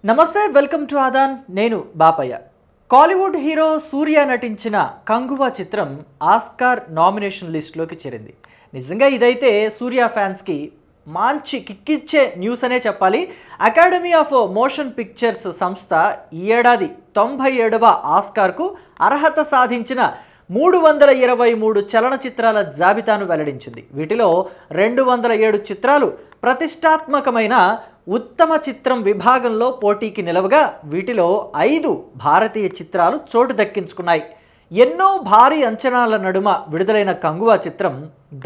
నమస్తే, welcome to Aadan. నేను Bapayya. Kollywood hero సూర్య నటించిన కంగువా చిత్రం ఆస్కార్ నామినేషన్ లిస్టులోకి చేరింది. నిజంగా ఇదైతే సూర్య ఫ్యాన్స్కి మంచి కిక్కిచ్చే న్యూస్ అనే చెప్పాలి. అకాడమీ ఆఫ్ మోషన్ పిక్చర్స్ సంస్థ ఈ ఏడాది 97వ ఆస్కార్కు అర్హత సాధించిన 323 చలనచిత్రాల జాబితాను వెల్లడించింది. వీటిలో 207 చిత్రాలు ప్రతిష్టాత్మకమైన ఉత్తమ చిత్రం విభాగంలో పోటీకి నిలవగా వీటిలో 5 భారతీయ చిత్రాలు చోటు దక్కించుకున్నాయి. ఎన్నో భారీ అంచనాల నడుమ విడుదలైన కంగువా చిత్రం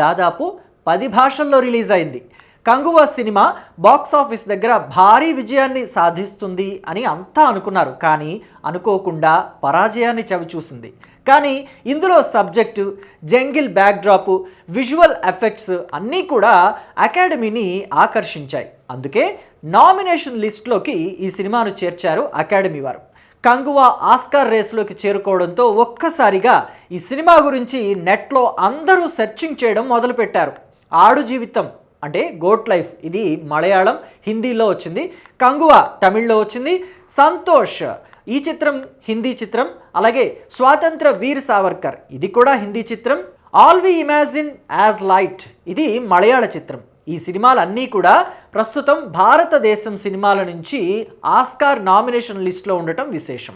దాదాపు 10 భాషల్లో రిలీజ్ అయింది. కంగువా సినిమా బాక్సాఫీస్ దగ్గర భారీ విజయాన్ని సాధిస్తుంది అని అంతా అనుకున్నారు, కానీ అనుకోకుండా పరాజయాన్ని చవిచూసింది. కానీ ఇందులో సబ్జెక్టు, జంగిల్ బ్యాక్డ్రాపు, విజువల్ ఎఫెక్ట్స్ అన్నీ కూడా అకాడమీని ఆకర్షించాయి. అందుకే నామినేషన్ లిస్టులోకి ఈ సినిమాను చేర్చారు అకాడమీ వారు. కంగువా ఆస్కార్ రేసులోకి చేరుకోవడంతో ఒక్కసారిగా ఈ సినిమా గురించి నెట్లో అందరూ సెర్చింగ్ చేయడం మొదలుపెట్టారు. ఆడు జీవితం అంటే గోట్ లైఫ్, ఇది మలయాళం, హిందీలో వచ్చింది. కంగువా తమిళ్లో వచ్చింది. సంతోష్ ఈ చిత్రం హిందీ చిత్రం. అలాగే స్వాతంత్ర వీర్ సావర్కర్ ఇది కూడా హిందీ చిత్రం. All we imagine as light ఇది మలయాళ చిత్రం. ఈ సినిమాలన్నీ కూడా ప్రస్తుతం భారతదేశం సినిమాల నుంచి ఆస్కార్ నామినేషన్ లిస్టులో ఉండటం విశేషం.